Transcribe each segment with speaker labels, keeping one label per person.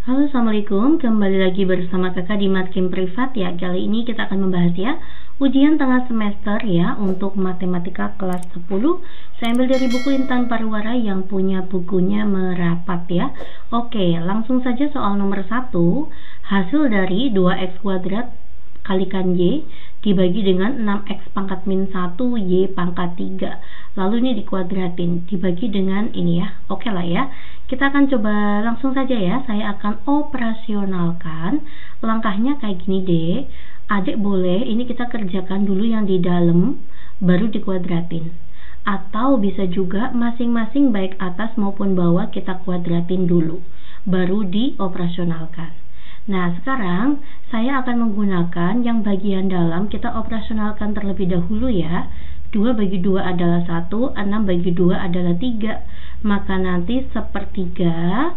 Speaker 1: Halo, assalamualaikum. Kembali lagi bersama kakak di Matkim Privat ya. Kali ini kita akan membahas ya ujian tengah semester ya untuk matematika kelas 10. Saya ambil dari buku Intan Pariwara yang punya bukunya merapat ya. Oke, langsung saja soal nomor 1. Hasil dari 2x kuadrat kalikan y dibagi dengan 6x pangkat min 1 y pangkat 3. Lalu ini dikuadratin, dibagi dengan ini ya. Oke lah ya. Kita akan coba langsung saja ya. Saya akan operasionalkan. Langkahnya kayak gini deh. Adik boleh ini kita kerjakan dulu yang di dalam, baru dikuadratin. Atau bisa juga masing-masing baik atas maupun bawah kita kuadratin dulu, baru dioperasionalkan. Nah, sekarang saya akan menggunakan yang bagian dalam kita operasionalkan terlebih dahulu ya. 2 bagi 2 adalah 1, 6 bagi 2 adalah 3. Maka nanti 1/3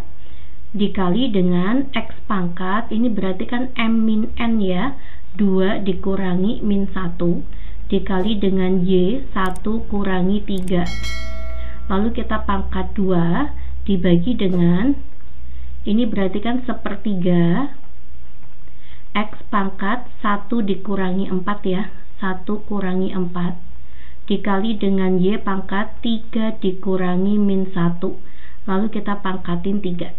Speaker 1: dikali dengan X pangkat, ini berarti kan M min N ya. 2 dikurangi min 1 dikali dengan Y 1 kurangi 3. Lalu kita pangkat 2 dibagi dengan, ini berarti kan 1/3 X pangkat 1 dikurangi 4 ya. 1 kurangi 4 dikali dengan Y pangkat 3 dikurangi min 1. Lalu kita pangkatin 3.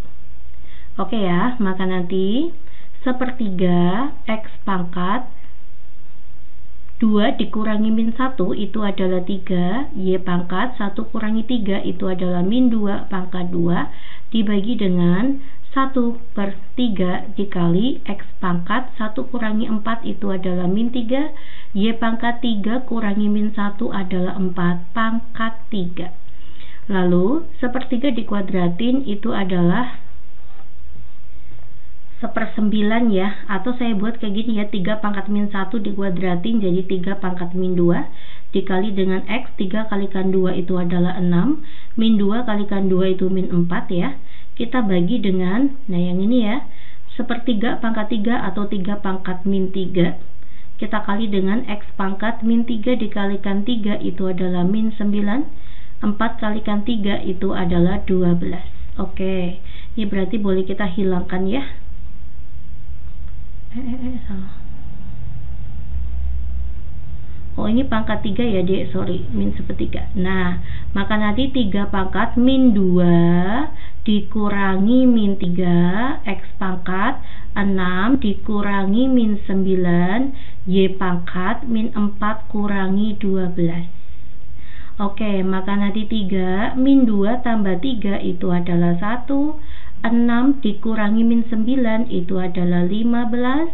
Speaker 1: Oke ya, maka nanti 1/3 X pangkat 2 dikurangi min 1 itu adalah 3. Y pangkat 1 kurangi 3 itu adalah min 2 pangkat 2 dibagi dengan 1/3 dikali X pangkat 1 kurangi 4 itu adalah min 3. Y pangkat 3 kurangi min 1 adalah 4 pangkat 3. Lalu 1/3 dikuadratin itu adalah 1/9 ya. Atau saya buat kayak gini ya, 3 pangkat min 1 dikuadratin jadi 3 pangkat min 2 dikali dengan X. 3 kalikan 2 itu adalah 6. Min 2 kalikan 2 itu min 4 ya. Kita bagi dengan, nah yang ini ya, 1/3 pangkat 3 atau 3 pangkat min 3. Kita kali dengan X pangkat min 3 dikalikan 3 itu adalah min 9. 4 kalikan 3 itu adalah 12. Oke, ini berarti boleh kita hilangkan ya. Salah. Oh, ini pangkat 3 ya dek, sorry, min 1/3. Nah, maka nanti 3 pangkat min 2 dikurangi min 3 X pangkat 6 dikurangi min 9 Y pangkat min 4 kurangi 12. Oke, maka nanti 3 min 2 tambah 3 itu adalah 1. 6 dikurangi min 9 itu adalah 15.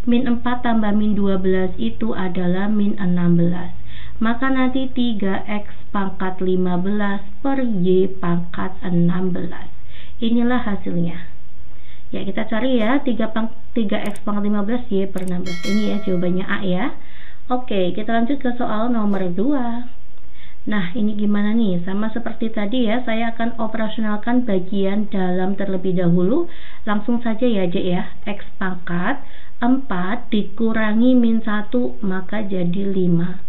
Speaker 1: Min 4 tambah min 12 itu adalah min 16. Maka nanti 3X pangkat 15 per Y pangkat 16. Inilah hasilnya. Ya, kita cari ya, 3X pangkat 15 Y per 16. Ini ya jawabannya A ya. Oke, kita lanjut ke soal nomor 2. Nah, ini gimana nih? Sama seperti tadi ya, saya akan operasionalkan bagian dalam terlebih dahulu. Langsung saja ya dek ya. X pangkat 4 dikurangi min 1 maka jadi 5.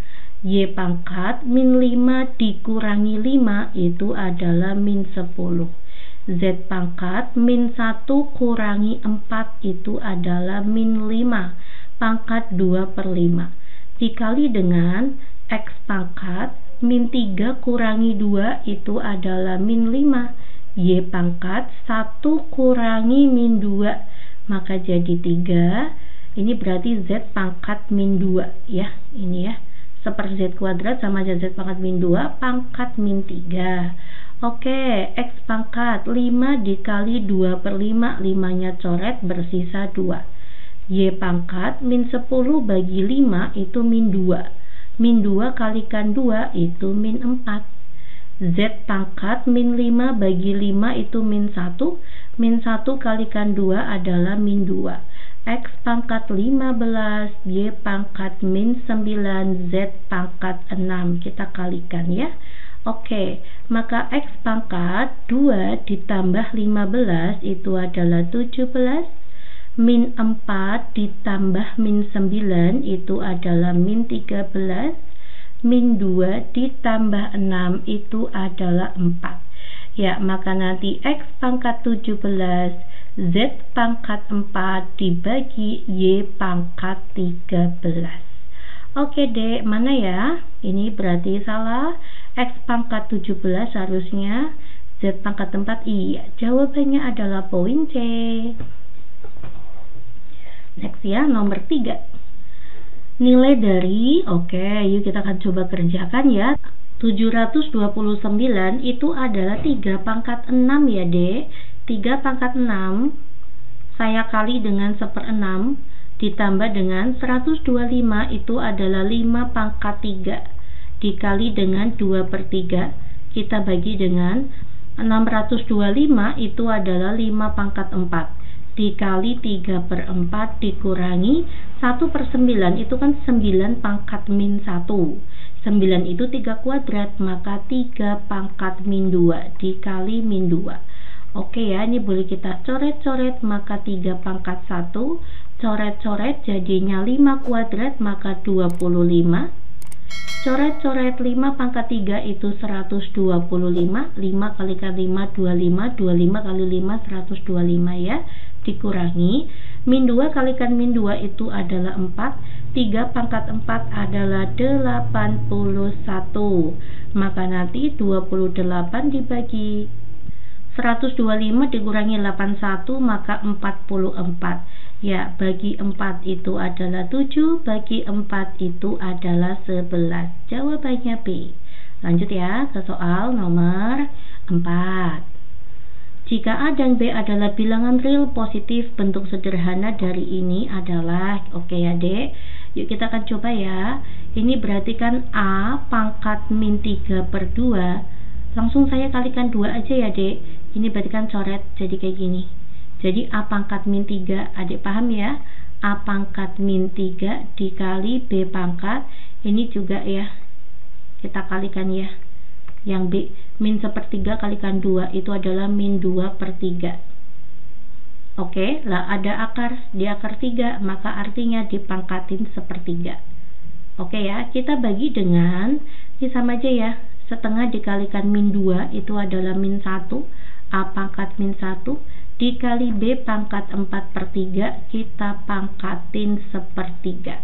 Speaker 1: Y pangkat min 5 dikurangi 5 itu adalah min 10. Z pangkat min 1 kurangi 4 itu adalah min 5 pangkat 2/5 dikali dengan X pangkat min 3 kurangi 2 itu adalah min 5. Y pangkat 1 kurangi min 2 maka jadi 3. Ini berarti Z pangkat min 2 ya. Ini ya, 1/Z kuadrat sama aja Z pangkat min 2 pangkat min 3. Oke, X pangkat 5 dikali 2/5, 5-nya coret bersisa 2. Y pangkat min 10 bagi 5 itu min 2. Min 2 kalikan 2 itu min 4. Z pangkat min 5 bagi 5 itu min 1. Min 1 kalikan 2 adalah min 2. X pangkat 15, Y pangkat min 9, Z pangkat 6. Kita kalikan ya. Oke, maka X pangkat 2 ditambah 15 itu adalah 17. Min 4 ditambah min 9 itu adalah min 13. Min 2 ditambah 6 itu adalah 4. Ya, maka nanti X pangkat 17 Z pangkat 4 dibagi Y pangkat 13. Oke dek, mana ya? Ini berarti salah. X pangkat 17 harusnya. Z pangkat 4, iya. Jawabannya adalah poin C. Next ya, nomor 3. Nilai dari, yuk kita akan coba kerjakan ya. 729 itu adalah 3 pangkat 6 ya dek. 3 pangkat 6 saya kali dengan 1/6 ditambah dengan 125 itu adalah 5 pangkat 3 dikali dengan 2/3 kita bagi dengan 625 itu adalah 5 pangkat 4 dikali 3/4 dikurangi 1/9 itu kan 9 pangkat min 1. 9 itu 3 kuadrat, maka 3 pangkat min 2 dikali min 2. Oke ya, ini boleh kita coret-coret, maka 3 pangkat 1 coret-coret jadinya 5 kuadrat, maka 25. Coret-coret 5 pangkat 3 itu 125. 5 kalikan 5 25, 25 kali 5 125 ya, dikurangi min 2 kalikan min 2 itu adalah 4. 3 pangkat 4 adalah 81. Maka nanti 28 dibagi 125 dikurangi 81 maka 44. Ya, bagi 4 itu adalah 7, bagi 4 itu adalah 11. Jawabannya B. Lanjut ya ke soal nomor 4. Jika A dan B adalah bilangan real positif, bentuk sederhana dari ini adalah, oke ya dek, yuk kita akan coba ya. Ini berarti kan A pangkat min 3/2, langsung saya kalikan 2 aja ya dek. Ini berarti kan coret jadi kayak gini. Jadi A pangkat min 3, adik paham ya? A pangkat min 3 dikali B pangkat, ini juga ya, kita kalikan ya. Yang B min 1/3 kalikan 2 itu adalah min 2/3. Oke, lah ada akar, di akar 3, maka artinya dipangkatin 1/3. Oke ya, kita bagi dengan, ini sama aja ya, setengah dikalikan min 2 itu adalah min 1. A pangkat min 1 dikali B pangkat 4/3, kita pangkatin 1/3.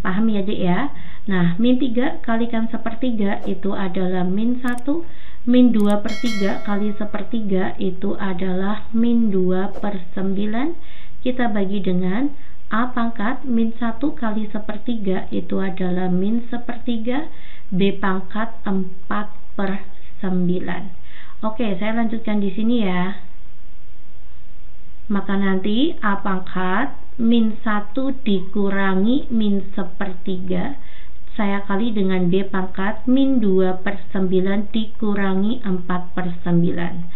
Speaker 1: Paham ya dek ya? Nah, min 3 kalikan 1/3 itu adalah min 1. Min 2/3 kali 1/3 itu adalah min 2/9. Kita bagi dengan A pangkat min 1 kali 1/3 itu adalah min 1/3. B pangkat 4/9. Oke, saya lanjutkan di sini ya. Maka nanti A pangkat min 1 dikurangi min 1/3 saya kali dengan B pangkat min 2/9 dikurangi 4/9.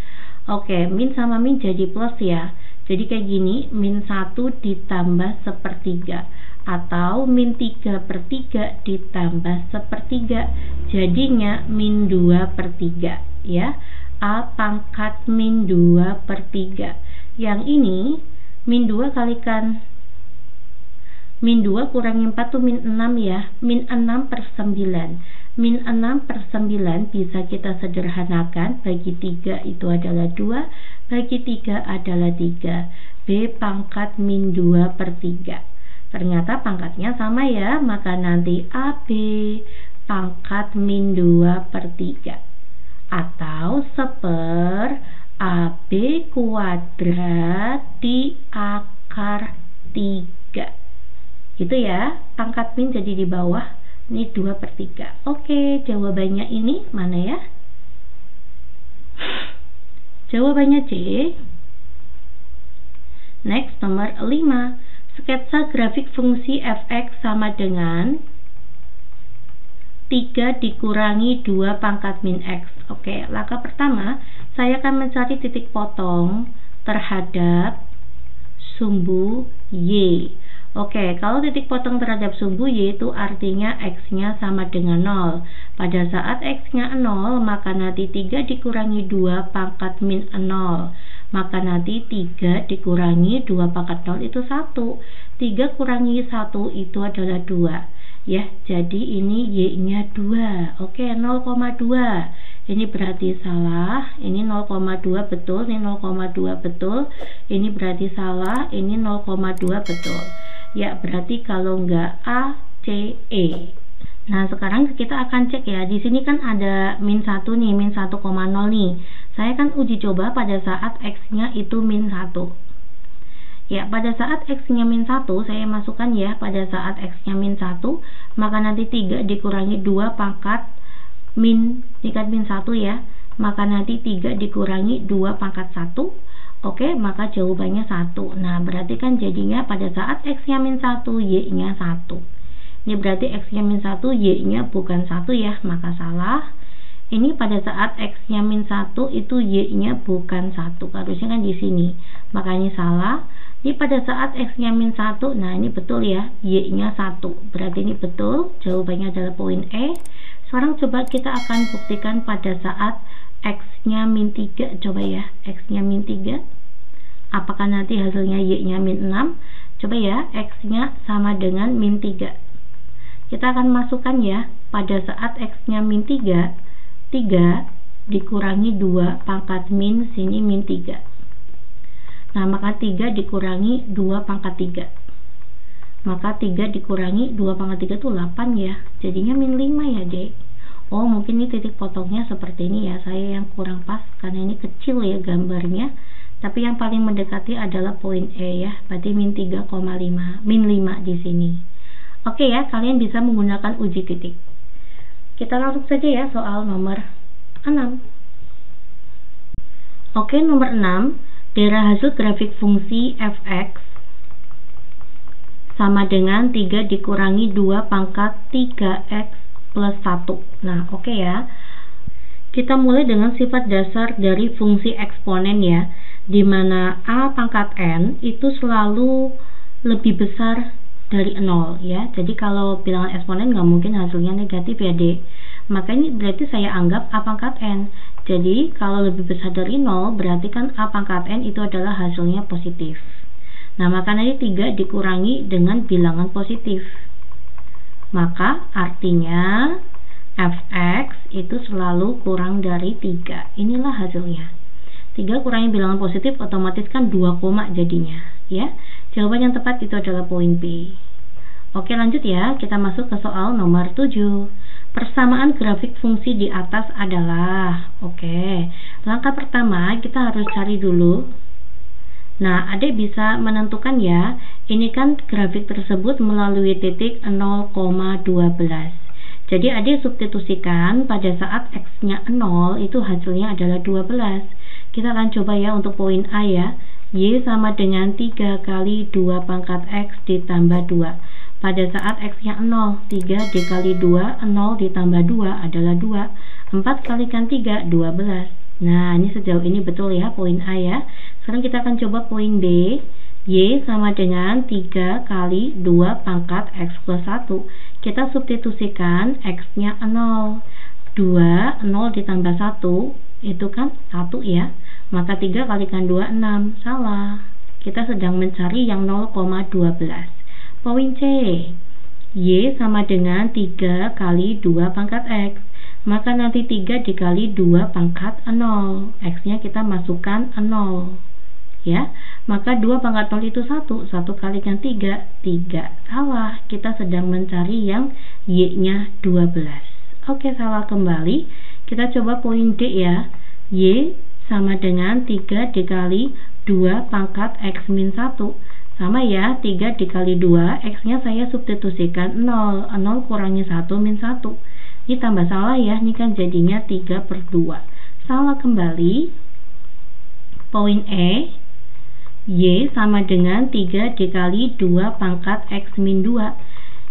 Speaker 1: Oke, min sama min jadi plus ya. Jadi kayak gini, min 1 ditambah 1/3 atau min 3/3 ditambah 1/3, jadinya min 2/3 ya. A pangkat min 2/3. Yang ini min 2 kalikan min 2 kurangi 4 itu min 6 ya, min 6/9. Min 6/9 bisa kita sederhanakan, bagi 3 itu adalah 2, bagi 3 adalah 3. B pangkat min 2/3. Ternyata pangkatnya sama ya, maka nanti AB pangkat min 2/3 atau 1/AB kuadrat di akar 3. Gitu ya, pangkat min jadi di bawah, ini 2/3. Oke, jawabannya ini mana ya? Jawabannya C. Next, nomor 5. Sketsa grafik fungsi f(x) sama dengan 3 dikurangi 2 pangkat min x. Oke, langkah pertama, saya akan mencari titik potong terhadap sumbu Y. Oke, kalau titik potong terhadap sumbu Y itu artinya X-nya sama dengan 0. Pada saat X-nya 0, maka nanti 3 dikurangi 2 pangkat min 0. Maka nanti 3 dikurangi 2 pangkat 0 itu 1. 3 kurangi 1 itu adalah 2. Ya, jadi ini Y-nya 2. Oke, 0,2. Ini berarti salah. Ini 0,2 betul, ini 0,2 betul. Ini berarti salah, ini 0,2 betul. Ya, berarti kalau enggak A, C, E. Nah, sekarang kita akan cek ya. Di sini kan ada min 1 nih, min 1,0 nih. Saya kan uji coba pada saat X-nya itu min 1. Ya, pada saat X-nya min 1, saya masukkan ya, pada saat X-nya min 1, maka nanti 3 dikurangi 2 pangkat min 1 ya. Maka nanti 3 dikurangi 2 pangkat 1. Oke, maka jawabannya 1. Nah, berarti kan jadinya pada saat X-nya min 1, Y-nya 1. Ini berarti X-nya min 1, Y-nya bukan 1 ya, maka salah. Ini pada saat X-nya min 1 itu Y-nya bukan 1, harusnya kan di sini, makanya salah. Ini pada saat X-nya min 1, nah ini betul ya, Y-nya 1, berarti ini betul, jawabannya adalah poin E. Sekarang coba kita akan buktikan pada saat X-nya min 3, coba ya, X-nya min 3, apakah nanti hasilnya Y-nya min 6? Coba ya, X-nya sama dengan min 3. Kita akan masukkan ya, pada saat X-nya min 3, 3 dikurangi 2 pangkat min, sini min 3. Nah, maka 3 dikurangi 2 pangkat 3. Maka 3 dikurangi 2 pangkat 3 itu 8 ya. Jadinya min 5 ya, Dek. Oh, mungkin ini titik potongnya seperti ini ya. Saya yang kurang pas karena ini kecil ya gambarnya. Tapi yang paling mendekati adalah poin E ya. Berarti min 3,5, min 5 di sini. Oke ya, kalian bisa menggunakan uji titik. Kita langsung saja ya soal nomor 6. Oke, nomor 6. Daerah hasil grafik fungsi f(x) sama dengan 3 dikurangi 2 pangkat 3x plus 1. Nah, oke ya. Kita mulai dengan sifat dasar dari fungsi eksponen ya, di mana a pangkat n itu selalu lebih besar dari 0 ya. Jadi kalau bilangan eksponen nggak mungkin hasilnya negatif ya, Dek. Maka ini berarti saya anggap a pangkat n. Jadi kalau lebih besar dari 0 berarti kan a pangkat n itu adalah hasilnya positif. Nah, maka nanti 3 dikurangi dengan bilangan positif. Maka artinya f(x) itu selalu kurang dari 3. Inilah hasilnya. 3 kurangi bilangan positif otomatis kan 2 koma jadinya ya. Jawaban yang tepat itu adalah poin B. Oke, lanjut ya. Kita masuk ke soal nomor 7. Persamaan grafik fungsi di atas adalah, oke, langkah pertama kita harus cari dulu. Nah, adik bisa menentukan ya, ini kan grafik tersebut melalui titik 0,12. Jadi adik substitusikan pada saat X-nya 0 itu hasilnya adalah 12. Kita akan coba ya untuk poin A ya. Y sama dengan 3 kali 2 pangkat X ditambah 2. Pada saat X-nya 0, 3 dikali 2, 0 ditambah 2 adalah 2. 4 kalikan 3, 12. Nah, ini sejauh ini betul ya, poin A ya. Sekarang kita akan coba poin B. Y sama dengan 3 kali 2 pangkat X plus 1. Kita substitusikan X-nya 0. 2, 0 ditambah 1, itu kan 1 ya. Maka 3 kalikan 2, 6. Salah. Kita sedang mencari yang 0,12. Poin C. Y sama dengan 3 kali 2 pangkat X. Maka nanti 3 dikali 2 pangkat 0. X-nya kita masukkan 0. Ya. Maka 2 pangkat 0 itu 1. 1 kalikan 3. 3. Salah. Kita sedang mencari yang Y-nya 12. Oke, salah kembali. Kita coba poin D ya. Y sama dengan 3 dikali 2 pangkat X min 1. Sama ya, 3 dikali 2, X-nya saya substitusikan 0. 0 kurangi 1 min 1. Ini tambah salah ya, ini kan jadinya 3/2. Salah kembali. Poin E. Y sama dengan 3 dikali 2 pangkat X min 2.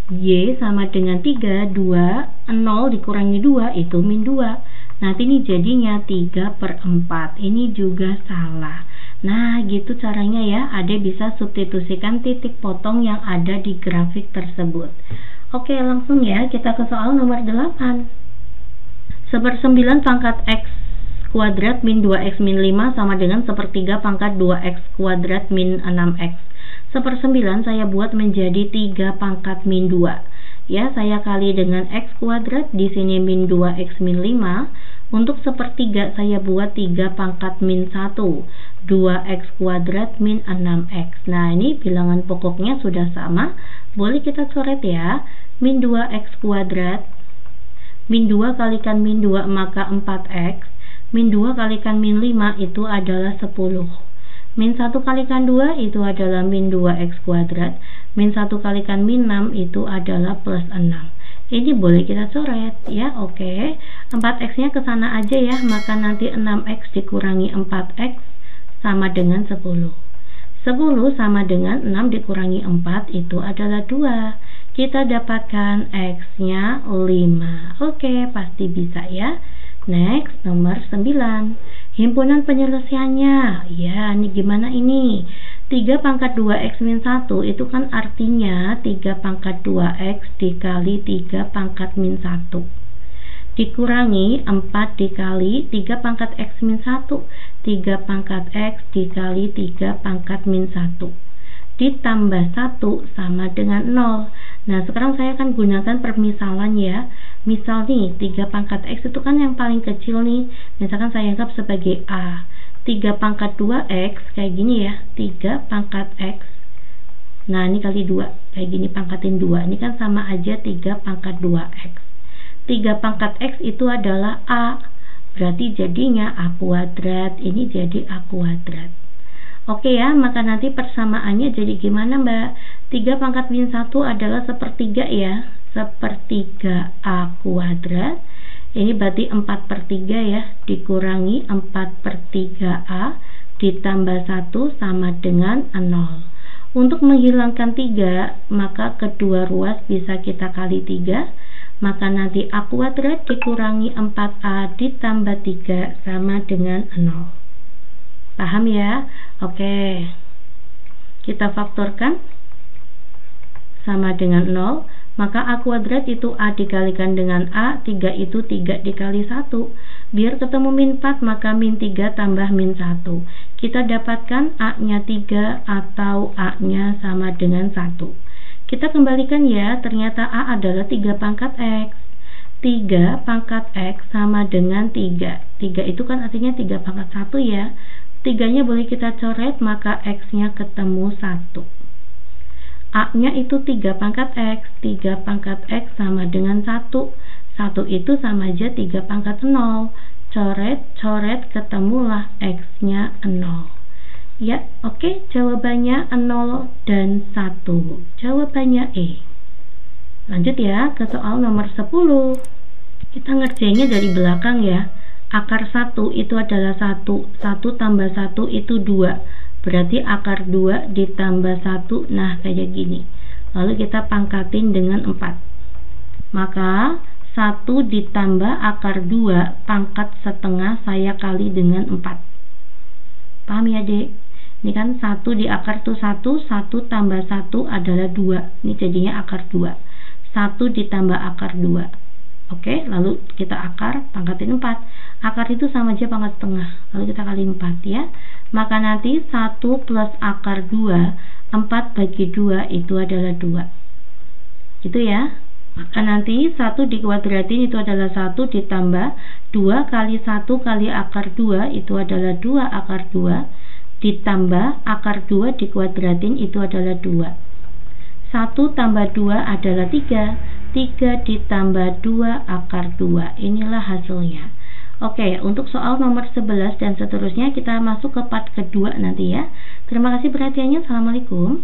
Speaker 1: Y sama dengan 3, 2, 0 dikurangi 2, itu min 2. Nanti ini jadinya 3/4. Ini juga salah. Nah, gitu caranya ya. Adik bisa substitusikan titik potong yang ada di grafik tersebut. Oke, langsung ya kita ke soal nomor 8. 1/9 pangkat X kuadrat min 2X min 5 sama dengan 1/3 pangkat 2X kuadrat min 6X. 1/9 saya buat menjadi 3 pangkat min 2. Ya, saya kali dengan X kuadrat, di sini min 2X min 5. Untuk sepertiga saya buat 3 pangkat min 1, 2X kuadrat min 6X. Nah, ini bilangan pokoknya sudah sama, boleh kita coret ya. Min 2X kuadrat, min 2 kalikan min 2 maka 4X, min 2 kalikan min 5 itu adalah 10. Min 1 kalikan 2 itu adalah min 2X kuadrat, min 1 kalikan min 6 itu adalah plus 6. Ini boleh kita coret ya. Oke, 4X nya ke sana aja ya, maka nanti 6X dikurangi 4X sama dengan 10. 10 sama dengan 6 dikurangi 4 itu adalah 2. Kita dapatkan X nya 5. Oke, pasti bisa ya. Next, nomor 9. Himpunan penyelesaiannya. Ya, ini gimana ini? 3 pangkat 2X min 1 itu kan artinya 3 pangkat 2X dikali 3 pangkat min 1. Dikurangi 4 dikali 3 pangkat X min 1. 3 pangkat X dikali 3 pangkat min 1. Ditambah 1 sama dengan 0. Nah, sekarang saya akan gunakan permisalan ya. Misal nih, 3 pangkat X itu kan yang paling kecil nih. Misalkan saya anggap sebagai A. 3 pangkat 2X kayak gini ya, 3 pangkat X. Nah, ini kali 2, kayak gini pangkatin 2. Ini kan sama aja 3 pangkat 2X. 3 pangkat X itu adalah A. Berarti jadinya A kuadrat. Ini jadi A kuadrat. Oke ya, maka nanti persamaannya jadi gimana Mbak? 3 pangkat min 1 adalah sepertiga ya. Sepertiga A kuadrat. Ini berarti 4/3 ya, dikurangi 4/3A ditambah 1 sama dengan 0. Untuk menghilangkan 3, maka kedua ruas bisa kita kali 3. Maka nanti A kuadrat dikurangi 4A ditambah 3 sama dengan 0. Paham ya? Oke. Kita faktorkan sama dengan 0. Maka A kuadrat itu A dikalikan dengan A, 3 itu 3 dikali 1. Biar ketemu min 4, maka min 3 tambah min 1. Kita dapatkan A-nya 3 atau A-nya sama dengan 1. Kita kembalikan ya, ternyata A adalah 3 pangkat X. 3 pangkat X sama dengan 3. 3 itu kan artinya 3 pangkat 1 ya. 3-nya boleh kita coret, maka X-nya ketemu 1. A-nya itu 3 pangkat X. 3 pangkat X sama dengan 1. 1 itu sama aja 3 pangkat 0. Coret, ketemulah X-nya 0. Ya, oke, jawabannya 0 dan 1. Jawabannya E. Lanjut ya ke soal nomor 10. Kita ngerjainnya dari belakang ya. Akar 1 itu adalah 1. 1 tambah 1 itu 2. Berarti akar 2 ditambah 1, nah kayak gini. Lalu kita pangkatin dengan 4. Maka 1 ditambah akar 2 pangkat setengah saya kali dengan 4. Paham ya dek? Ini kan 1 di akar tuh 1, 1 tambah 1 adalah 2. Ini jadinya akar 2. 1 ditambah akar 2. Oke, lalu kita akar, pangkatin 4. Akar itu sama aja pangkat setengah. Lalu kita kali 4 ya. Maka nanti 1 plus akar 2, 4 bagi 2 itu adalah 2. Gitu ya. Maka nanti 1 dikuadratin itu adalah 1 ditambah 2 kali 1 kali akar 2 itu adalah 2 akar 2. Ditambah akar 2 dikuadratin itu adalah 2. 1 tambah 2 adalah 3. 3 ditambah 2 akar 2. Inilah hasilnya. Oke, untuk soal nomor 11 dan seterusnya kita masuk ke part kedua nanti ya. Terima kasih perhatiannya. Assalamualaikum.